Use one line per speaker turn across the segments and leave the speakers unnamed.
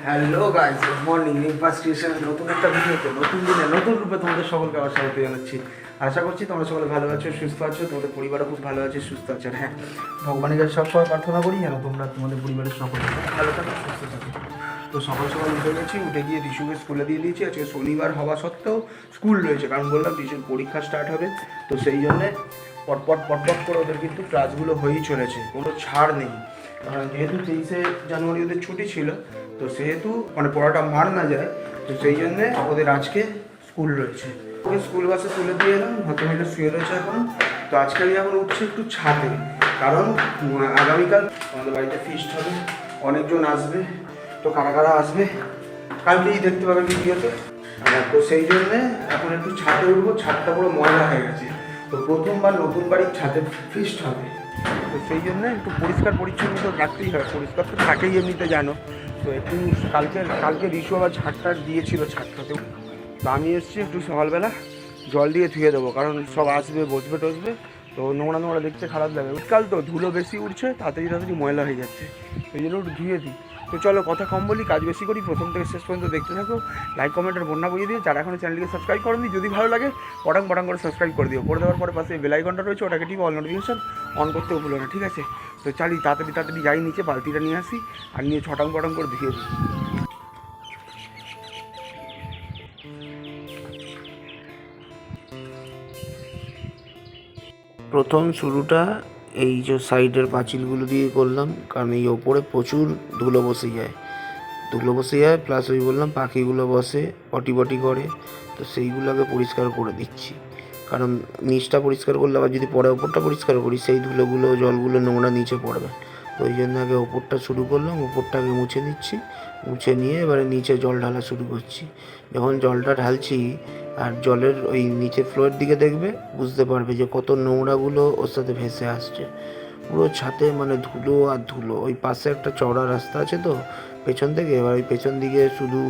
Hello guys, good morning. First স্টেশনে নতুন একটা ভিডিওতে নতুন দিনে নতুন রূপে তোমাদের সকলকে আবার স্বাগত জানাচ্ছি। আশা করছি তোমরা সকলে ভালো আছো, সুস্থ আছো, তোমাদের পরিবারও খুব ভালো আছে, সুস্থ আছে। আর হ্যাঁ, ভগবানের কাছে সবসময় প্রার্থনা করি যেন তোমরা তোমাদের পরিবারের সকলে ভালো থাকো, সুস্থ থাকো। তো সকাল সকাল উঠে গেছি, উঠে গিয়ে রিশুকে স্কুলে দিয়ে দিয়েছি। আজকে শনিবার হওয়া সত্ত্বেও স্কুল রয়েছে, কারণ বললাম রিশুর পরীক্ষা স্টার্ট হবে। তো সেই জন্যে পটপট করে ওদের কিন্তু ক্লাসগুলো হয়েই চলেছে, কোনো ছাড় নেই। যেহেতু 23শে জানুয়ারি ওদের ছুটি ছিল, তো সেহেতু মানে পড়াটা মার না যায়, তো সেই জন্যে ওদের আজকে স্কুল রয়েছে। ওকে স্কুল বাসে তুলে দিয়ে এলাম, হয়তো মিলে শুয়ে রয়েছে এখন। তো আজকে আমি এখন উঠছি একটু ছাদে, কারণ আগামীকাল আমাদের বাড়িতে ফিস্ট হবে, অনেকজন আসবে। তো কারা কারা আসবে কালকেই দেখতে পাবে ভিডিওতে। তো সেই জন্যে এখন একটু ছাদে উঠবো। ছাদটা পুরো ময়লা হয়ে গেছে, তো প্রথমবার নতুন বাড়ির ছাদে ফিস্ট হবে, তো সেই জন্য একটু পরিষ্কার পরিচ্ছন্ন তো রাখতেই হয়। পরিষ্কার তো থাকেই এমনিতে, জানো। তো একটু কালকে রিশু আবার ঝাড়টা দিয়েছিল ছাদটাতেও। তো আমি এসেছি একটু সকালবেলা জল দিয়ে ধুয়ে দেবো, কারণ সব আসবে, বসবে টসবে, তো নোংরা নোংরা দেখতে খারাপ লাগে। শীতকাল তো ধুলো বেশি উঠছে, তাড়াতাড়ি ময়লা হয়ে যাচ্ছে, সেই জন্য একটু ধুয়ে দিই। তো চলো কথা কম বলি, কাজ বেশি করি। প্রথম থেকে শেষ পর্যন্ত দেখতে থাকো, লাইক কমেন্টের বন্যা বইয়ে দিও। যারা এখনো চ্যানেলকে সাবস্ক্রাইব করেনি, যদি ভালো লাগে পটাং করে সাবস্ক্রাইব করে দিও। করে দেওয়ার পরে পাশে বেল আইকনটা রয়েছে, ওটাকে ঠিক অল নোটিফিকেশন অন করতেও ভুলো না, ঠিক আছে? তো তাড়াতাড়ি যাই নিচে, বালতিটা নিয়ে আসি আর নিয়ে ছটাং করে ধুয়ে দিই। প্রথম শুরুটা এই যে সাইডের পাঁচিলগুলো দিয়ে করলাম, কারণ এই ওপরে প্রচুর ধুলো বসে যায়, প্লাস ওই বললাম পাখিগুলো বসে পটি করে, তো সেইগুলোকে পরিষ্কার করে দিচ্ছি। কারণ নিচটা পরিষ্কার করলে আবার যদি পরে ওপরটা পরিষ্কার করি, সেই ধুলোগুলো জলগুলো নোংরা নিচে পড়বে। তো ওই জন্য আগে ওপরটা শুরু করলাম, ওপরটাকে মুছে নিচ্ছি। মুছে নিয়ে এবারে নিচে জল ঢালা শুরু করছি। যখন জলটা ঢালছি আর জলের ওই নিচে ফ্লোরের দিকে দেখবে, বুঝতে পারবে যে কত নোংরাগুলো ওর সাথে ভেসে আসছে। পুরো ছাদে মানে ধুলো আর ধুলো। ওই পাশে একটা চওড়া রাস্তা আছে, তো পেছন থেকে এবার ওই পেছন দিকে শুধু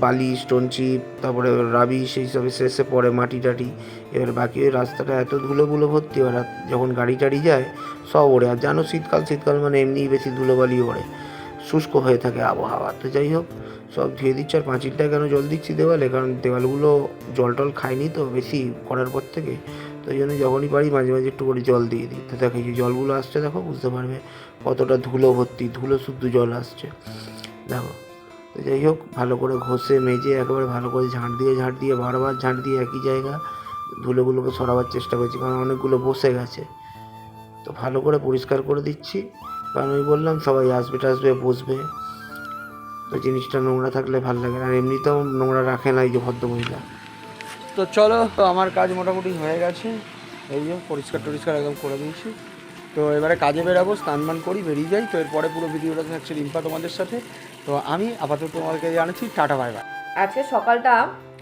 বালি, স্টোন চিপ, তারপরে রাবি, সেই সব শেষে পড়ে মাটি টাটি। এবার বাকি ওই রাস্তাটা এত ধুলো ভর্তি, এবার যখন গাড়ি টাড়ি যায় সব ওড়ে। আর জানো শীতকাল মানে এমনিই বেশি ধুলোবালি ওড়ে, শুষ্ক হয়ে থাকে আবহাওয়া। তো যাই হোক, সব ধুয়ে দিচ্ছি। আর পাঁচিলটা কেন জল দিচ্ছি দেওয়ালে, কারণ দেওয়ালগুলো জল টল খায়নি তো বেশি করার পর থেকে, তো এই জন্য যখনই পারি মাঝে মাঝে একটু করে জল দিয়ে দিই। তো দেখো এই যে জলগুলো আসছে, দেখো বুঝতে পারবে কতটা ধুলো ভর্তি, ধুলো শুদ্ধ জল আসছে, দেখো। তো যাই হোক, ভালো করে ঘষে মেজে একেবারে ভালো করে ঝাঁট দিয়ে বারবার ঝাঁট দিয়ে একই জায়গা ধুলোগুলোকে সরাবার চেষ্টা করছি, কারণ অনেকগুলো বসে গেছে। তো ভালো করে পরিষ্কার করে দিচ্ছি, কারণ আমি বললাম সবাই আসবে টাসবে, বসবে, তো জিনিসটা নোংরা থাকলে ভালো লাগে। আর এমনিতেও নোংরা রাখে না এই যে ভদ্রমহিলা। তো চলো, তো আমার কাজ মোটামুটি হয়ে গেছে, এই যে পরিষ্কার একদম করে দিয়েছি। তো এবারে কাজে বেরাবো, স্নান করি, বেরিয়ে যাই। তো এরপরে পুরো ভিডিওটা থাকছে রিম্পা তোমাদের সাথে। তো আমি আপাতত তোমাদেরকে জানাচ্ছি টাটা, বাই বাই।
আজকে সকালটা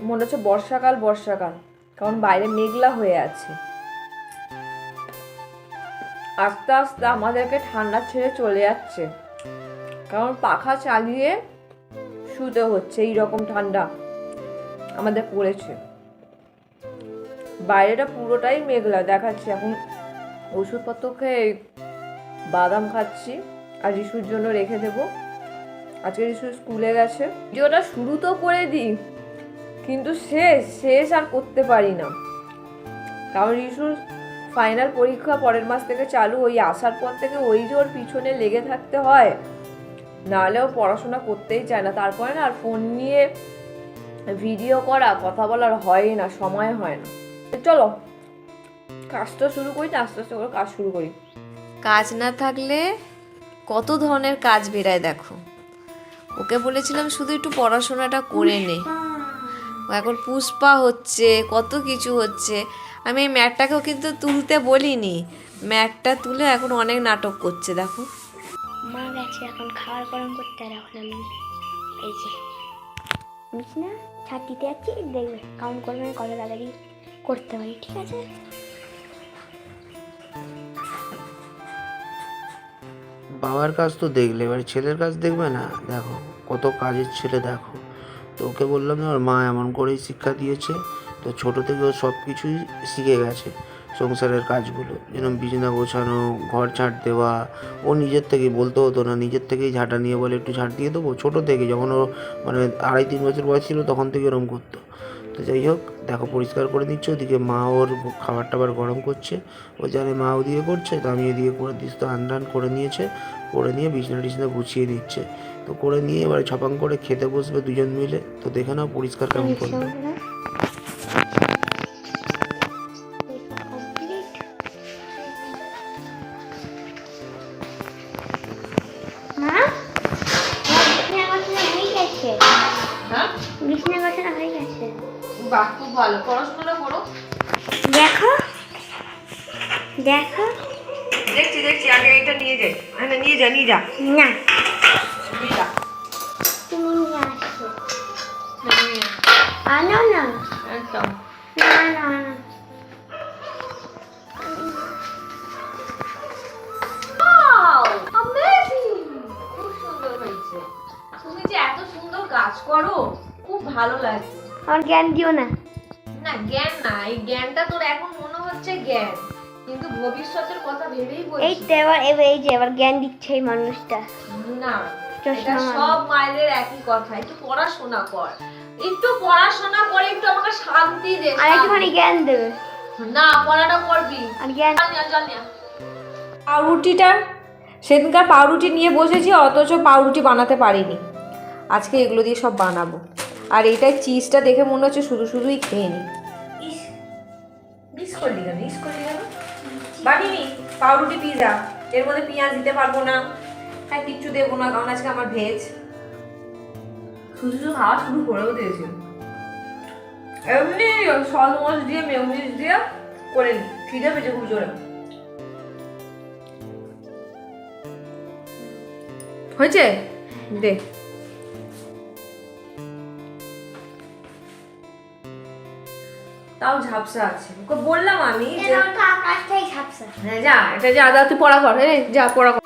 মনে হচ্ছে বর্ষাকাল, কারণ বাইরে মেঘলা হয়ে আছে। আস্তে আস্তে আমাদেরকে ঠান্ডা ছেড়ে চলে যাচ্ছে, কারণ পাখা চালিয়ে শুতে হচ্ছে, এইরকম ঠান্ডা আমাদের পড়েছে। বাইরেটা পুরোটাই মেঘলা দেখাচ্ছে। এখন ওষুধপত্র খেয়ে বাদাম খাচ্ছি, আর রিশুর জন্য রেখে দেবো। আজকে রিশু স্কুলে গেছে। ভিডিওটা শুরু তো করে দিই, কিন্তু শেষ আর করতে পারি না, কারণ রিশুর ফাইনাল পরীক্ষা পরের মাস থেকে চালু। ওই আসার পর থেকে ওই যে ওর পিছনে লেগে থাকতে হয়, নাহলে ও পড়াশোনা করতেই চায় না। তারপরে না আর ফোন নিয়ে ভিডিও করা, কথা বলার হয় না, সময় হয় না। চলো কাজটা শুরু করি, আস্তে আস্তে করে কাজ শুরু করি। কাজ না থাকলে কত ধরনের কাজ বেরায় দেখো। ওকে বলেছিলাম শুধু একটু পড়াশোনাটা করে নে, এখন পুষ্পা হচ্ছে, কত কিছু হচ্ছে। আমি এই ম্যাটটাকেও কিন্তু তুলতে বলিনি, ম্যাটটা তুলে এখন অনেক নাটক করছে দেখো।
মা গেছে এখন খাবার গরম করতে, আর এখন আমি এই যে বুঝছি না ছাতিতে যাচ্ছি, দেখবে কাউন্ট করবে কত তাড়াতাড়ি করতে পারি, ঠিক আছে?
বাবার কাজ তো দেখলে, এবার ছেলের কাজ দেখবে না? দেখো কত কাজের ছেলে, দেখো। তো ওকে বললাম না, ওর মা এমন করেই শিক্ষা দিয়েছে, তো ছোটো থেকে ও সব কিছুই শিখে গেছে। সংসারের কাজগুলো, যেরকম বিছানা গোছানো, ঘর ঝাঁট দেওয়া। ও নিজের থেকেই, বলতে হতো না, নিজের থেকেই ঝাঁটা নিয়ে বলে একটু ঝাঁট দিয়ে দেবো। ছোটো থেকে যখন ও মানে 2.5-3 বছর বয়স ছিল তখন থেকে এরকম করতো। তো যাই হোক, দেখো পরিষ্কার করে দিচ্ছে। ওদিকে মা ওর খাবার টাবার গরম করছে। ও জানে মা ওদিকে করছে, তো আমি এদিকে করে দিচ্ছি। তো আন করে নিয়েছে, করে নিয়ে বিছনা টিছনা গুছিয়ে নিচ্ছে। তো করে নিয়ে এবার ছপাং করে খেতে বসবে দুজন মিলে। তো দেখে নাও পরিষ্কার কেমন করবে।
বিছনা গোছানো হয়ে গেছে।
বাহ, খুব ভালো, পড়াশোনাটা করো।
দেখো দেখো,
দেখছি, আগে এটা নিয়ে যাই। না, নিয়ে যা
না
নিয়ে যা।
তুমি নিয়ে আসো। আনো না,
একদম।
না না না।
খুব সুন্দর হয়েছে। তুমি যে এত সুন্দর কাজ করো, খুব ভালো লাগে।
আমার জ্ঞান দিও না।
না, জ্ঞান না, এই জ্ঞানটা তোর এখন মনে হচ্ছে জ্ঞান, কিন্তু ভবিষ্যতের কথা ভেবেই
এই
বলছি।
তো এই যে এবার জ্ঞান দিচ্ছে এই মানুষটা।
না,
চশমা
এটা সব মায়েদের একই কথা। একটু পড়াশোনা কর, একটু পড়াশোনা করে একটু আমাকে শান্তি দে।
আর একটুখানি জ্ঞান দেবে।
না, পড়াটা করবি।
আর জ্ঞান
চল নিয়া। পাউরুটিটা সেদিনকার পাউরুটি নিয়ে বসেছি, অথচ পাউরুটি বানাতে পারিনি। আজকে এগুলো দিয়ে সব বানাবো। আর এইটাই চিজটা দেখে মনে হচ্ছে শুধুই খেয়ে নি। মিস করলি কেন? বানিনি পাউরুটি পিজা, এর মধ্যে পেঁয়াজ দিতে পারবো না, হ্যাঁ কিচ্ছু দেবো না, কারণ আজকে আমার ভেজ। শুধু খাওয়া শুরু করেও দিয়েছি। এমনি সস মস দিয়ে মেয়োনিজ দিয়ে করে নি। খিদে পেয়েছে খুব জোরে। হয়েছে? দে। তাও ঝাপসা আছে, ওকে বললাম আমি যে
আকাশটাই ঝাপসা।
হ্যাঁ যা, এটা যা, তুই পড়া কর, যা পড়া কর।